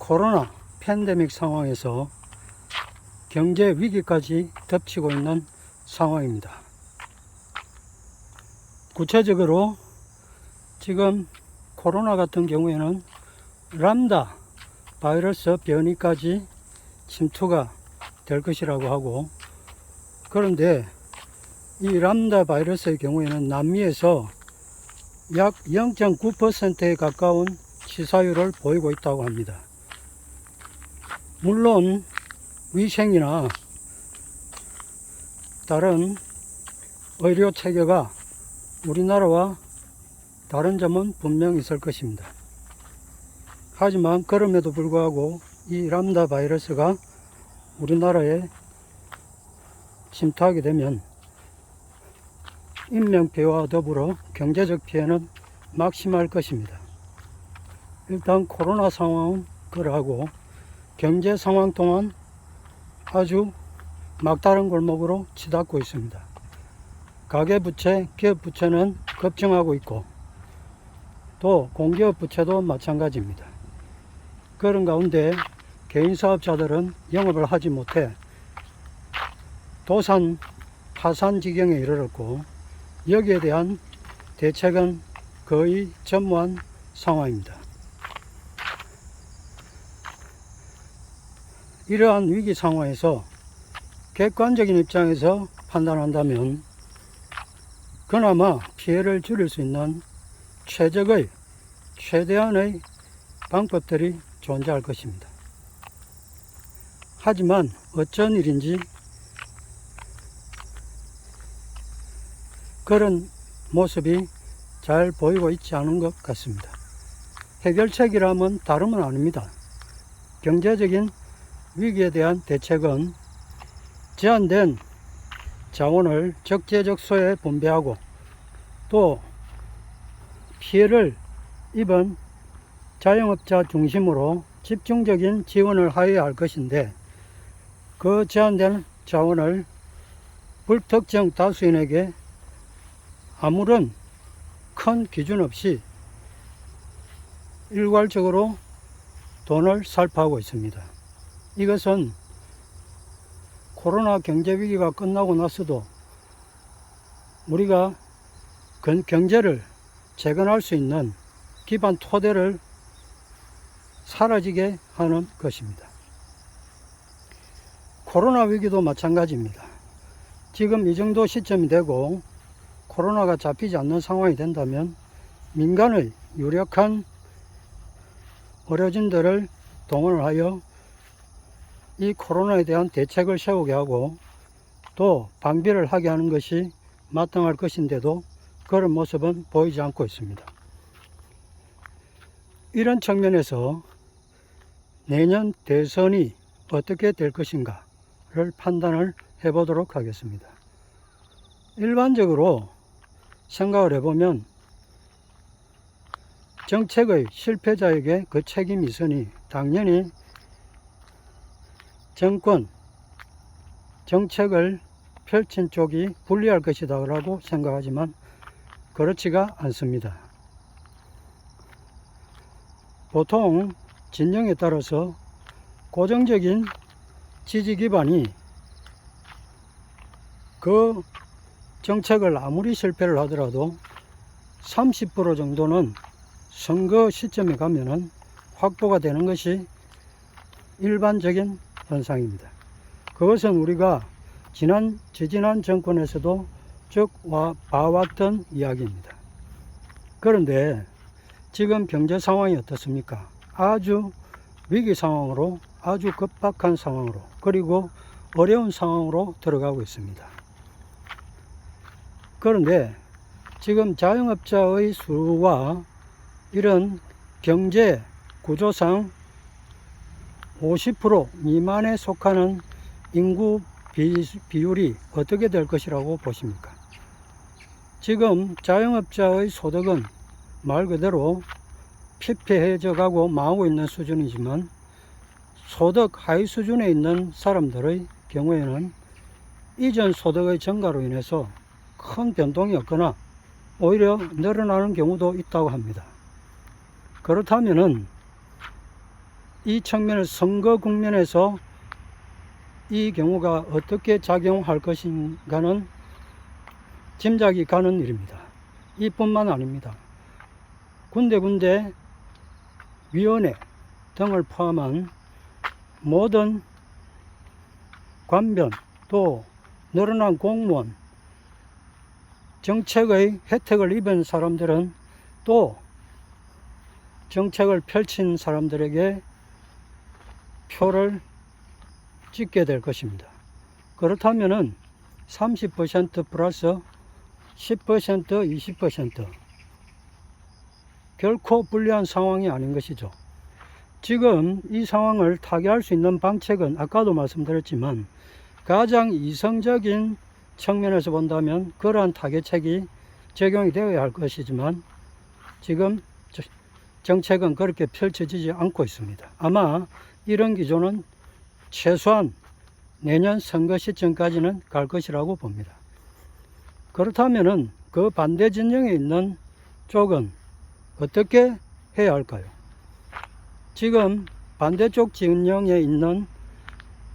코로나 팬데믹 상황에서 경제 위기까지 덮치고 있는 상황입니다. 구체적으로 지금 코로나 같은 경우에는 람다 바이러스 변이까지 침투가 될 것이라고 하고, 그런데 이 람다 바이러스의 경우에는 남미에서 약 0.9%에 가까운 치사율을 보이고 있다고 합니다. 물론 위생이나 다른 의료 체계가 우리나라와 다른 점은 분명히 있을 것입니다. 하지만 그럼에도 불구하고 이 람다 바이러스가 우리나라에 침투하게 되면 인명피해와 더불어 경제적 피해는 막심할 것입니다. 일단 코로나 상황은 그러하고, 경제 상황 동안 아주 막다른 골목으로 치닫고 있습니다. 가계부채, 기업부채는 급증하고 있고, 또 공기업 부채도 마찬가지입니다. 그런 가운데 개인사업자들은 영업을 하지 못해 도산, 파산 지경에 이르렀고, 여기에 대한 대책은 거의 전무한 상황입니다. 이러한 위기 상황에서 객관적인 입장에서 판단한다면 그나마 피해를 줄일 수 있는 최대한의 방법들이 존재할 것입니다. 하지만 어쩐 일인지 그런 모습이 잘 보이고 있지 않은 것 같습니다. 해결책이라면 다름은 아닙니다. 경제적인 위기에 대한 대책은 제한된 자원을 적재적소에 분배하고, 또 피해를 입은 자영업자 중심으로 집중적인 지원을 하여야 할 것인데, 그 제한된 자원을 불특정 다수인에게 아무런 큰 기준 없이 일괄적으로 돈을 살포하고 있습니다. 이것은 코로나 경제 위기가 끝나고 나서도 우리가 경제를 재건할 수 있는 기반 토대를 사라지게 하는 것입니다. 코로나 위기도 마찬가지입니다. 지금 이 정도 시점이 되고 코로나가 잡히지 않는 상황이 된다면 민간의 유력한 의료진들을 동원을 하여 이 코로나에 대한 대책을 세우게 하고, 또 방비를 하게 하는 것이 마땅할 것인데도 그런 모습은 보이지 않고 있습니다. 이런 측면에서 내년 대선이 어떻게 될 것인가를 판단을 해보도록 하겠습니다. 일반적으로 생각을 해보면 정책의 실패자에게 그 책임이 있으니 당연히 정책을 펼친 쪽이 불리할 것이다 라고 생각하지만 그렇지가 않습니다. 보통 진영에 따라서 고정적인 지지 기반이 그 정책을 아무리 실패를 하더라도 30% 정도는 선거 시점에 가면은 확보가 되는 것이 일반적인 현상입니다. 그것은 우리가 지지난 정권에서도 쭉 봐왔던 이야기입니다. 그런데 지금 경제 상황이 어떻습니까? 아주 위기 상황으로, 아주 급박한 상황으로, 그리고 어려운 상황으로 들어가고 있습니다. 그런데 지금 자영업자의 수와 이런 경제 구조상 50% 미만에 속하는 인구 비율이 어떻게 될 것이라고 보십니까? 지금 자영업자의 소득은 말 그대로 피폐해져 가고 망하고 있는 수준이지만, 소득 하위 수준에 있는 사람들의 경우에는 이전 소득의 증가로 인해서 큰 변동이 없거나 오히려 늘어나는 경우도 있다고 합니다. 그렇다면은 이 측면의 선거 국면에서 이 경우가 어떻게 작용할 것인가는 짐작이 가는 일입니다. 이뿐만 아닙니다. 군데군데 위원회 등을 포함한 모든 관변 또 늘어난 공무원 정책의 혜택을 입은 사람들은 또 정책을 펼친 사람들에게 표를 찍게 될 것입니다. 그렇다면은 30% 플러스 10%, 20% 결코 불리한 상황이 아닌 것이죠. 지금 이 상황을 타개할 수 있는 방책은 아까도 말씀드렸지만 가장 이성적인 측면에서 본다면 그러한 타개책이 적용이 되어야 할 것이지만 지금 정책은 그렇게 펼쳐지지 않고 있습니다. 아마 이런 기조는 최소한 내년 선거 시점까지는 갈 것이라고 봅니다. 그렇다면은 그 반대 진영에 있는 쪽은 어떻게 해야 할까요? 지금 반대쪽 진영에 있는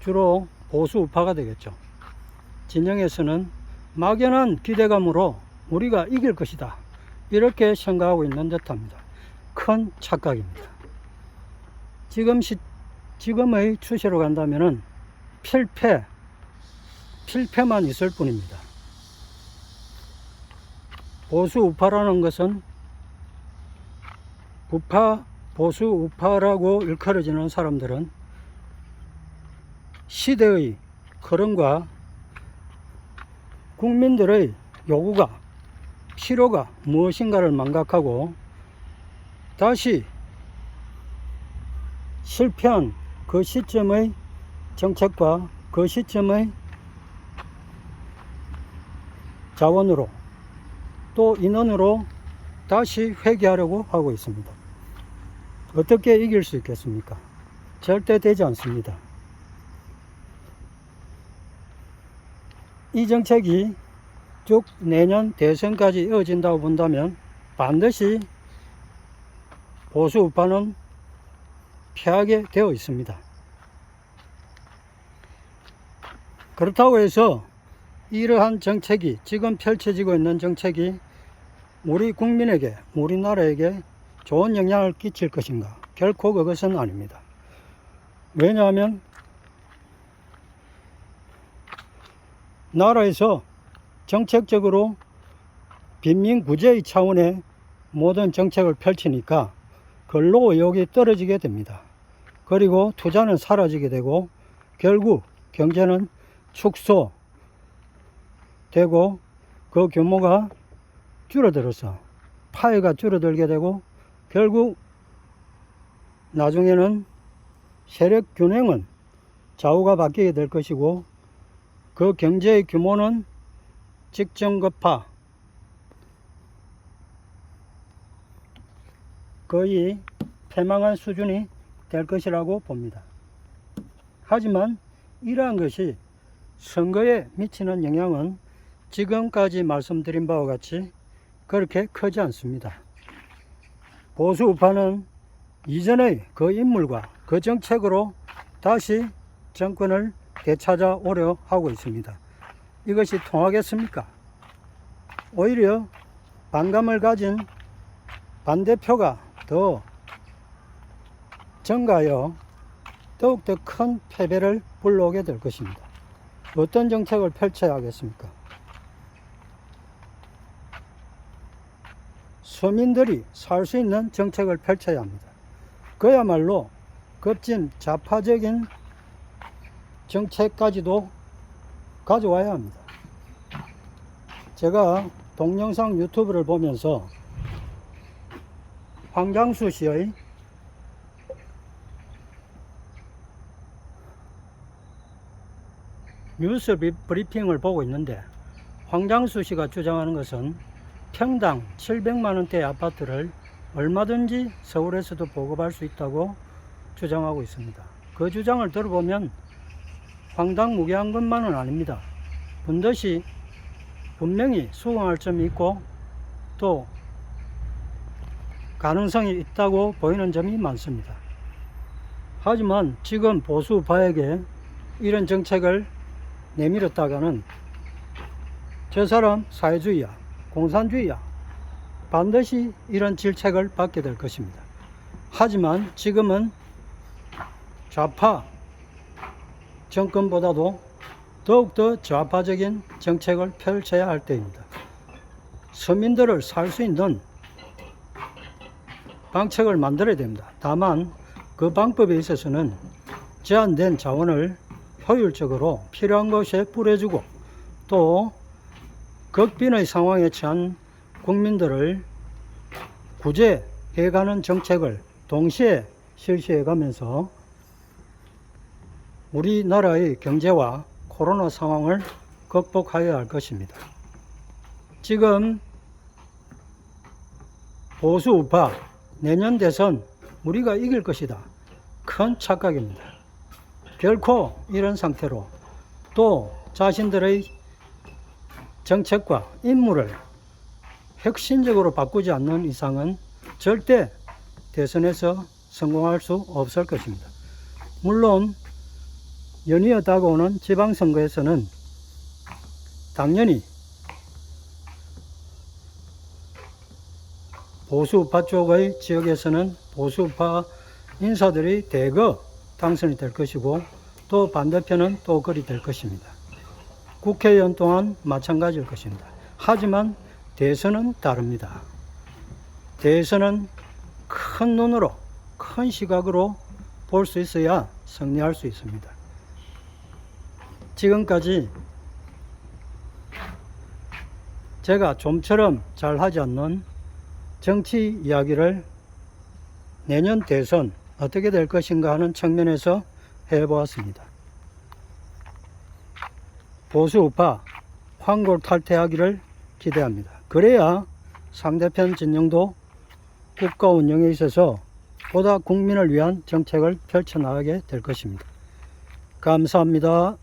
주로 보수 우파가 되겠죠. 진영에서는 막연한 기대감으로 우리가 이길 것이다 이렇게 생각하고 있는 듯합니다. 큰 착각입니다. 지금의 추세로 간다면은 필패만 있을 뿐입니다. 보수 우파라는 것은 보수 우파라고 일컬어지는 사람들은 시대의 흐름과 국민들의 요구가 필요가 무엇인가를 망각하고 다시 실패한 그 시점의 정책과 그 시점의 자원으로 또 인원으로 다시 회귀하려고 하고 있습니다. 어떻게 이길 수 있겠습니까? 절대 되지 않습니다. 이 정책이 쭉 내년 대선까지 이어진다고 본다면 반드시 보수 우파는 패하게 되어 있습니다. 그렇다고 해서 이러한 정책이 지금 펼쳐지고 있는 정책이 우리 국민에게 우리나라에게 좋은 영향을 끼칠 것인가? 결코 그것은 아닙니다. 왜냐하면 나라에서 정책적으로 빈민구제의 차원의 모든 정책을 펼치니까 근로 의욕이 떨어지게 됩니다. 그리고 투자는 사라지게 되고 결국 경제는 축소되고 그 규모가 줄어들어서 파이가 줄어들게 되고 결국 나중에는 세력 균형은 좌우가 바뀌게 될 것이고 그 경제의 규모는 직전급파 거의 패망한 수준이 될 것이라고 봅니다. 하지만 이러한 것이 선거에 미치는 영향은 지금까지 말씀드린 바와 같이 그렇게 크지 않습니다. 보수 우파는 이전의 그 인물과 그 정책으로 다시 정권을 되찾아오려 하고 있습니다. 이것이 통하겠습니까? 오히려 반감을 가진 반대표가 더 증가하여 더욱더 큰 패배를 불러오게 될 것입니다. 어떤 정책을 펼쳐야 하겠습니까? 서민들이 살 수 있는 정책을 펼쳐야 합니다. 그야말로 급진 좌파적인 정책까지도 가져와야 합니다. 제가 동영상 유튜브를 보면서 황장수 씨의 뉴스 브리핑을 보고 있는데 황장수 씨가 주장하는 것은 평당 700만원대의 아파트를 얼마든지 서울에서도 보급할 수 있다고 주장하고 있습니다. 그 주장을 들어보면 황당무계한 것만은 아닙니다. 분듯이 분명히 수긍할 점이 있고 또 가능성이 있다고 보이는 점이 많습니다. 하지만 지금 보수파에게 이런 정책을 내밀었다가는 저 사람 사회주의야, 공산주의야, 반드시 이런 질책을 받게 될 것입니다. 하지만 지금은 좌파 정권보다도 더욱더 좌파적인 정책을 펼쳐야 할 때입니다. 서민들을 살 수 있는 방책을 만들어야 됩니다. 다만 그 방법에 있어서는 제한된 자원을 효율적으로 필요한 곳에 뿌려주고 또 극빈의 상황에 처한 국민들을 구제해가는 정책을 동시에 실시해가면서 우리나라의 경제와 코로나 상황을 극복하여야 할 것입니다. 지금 보수 우파 내년 대선 우리가 이길 것이다. 큰 착각입니다. 결코 이런 상태로 또 자신들의 정책과 임무를 혁신적으로 바꾸지 않는 이상은 절대 대선에서 성공할 수 없을 것입니다. 물론 연이어 다가오는 지방선거에서는 당연히 보수우파 쪽의 지역에서는 보수우파 인사들이 대거 당선이 될 것이고 또 반대편은 또 그리 될 것입니다. 국회의원 또한 마찬가지일 것입니다. 하지만 대선은 다릅니다. 대선은 큰 눈으로 큰 시각으로 볼 수 있어야 승리할 수 있습니다. 지금까지 제가 좀처럼 잘 하지 않는 정치 이야기를 내년 대선 어떻게 될 것인가 하는 측면에서 해보았습니다. 보수 우파 황골탈퇴하기를 기대합니다. 그래야 상대편 진영도 국가 운영에 있어서 보다 국민을 위한 정책을 펼쳐나가게 될 것입니다. 감사합니다.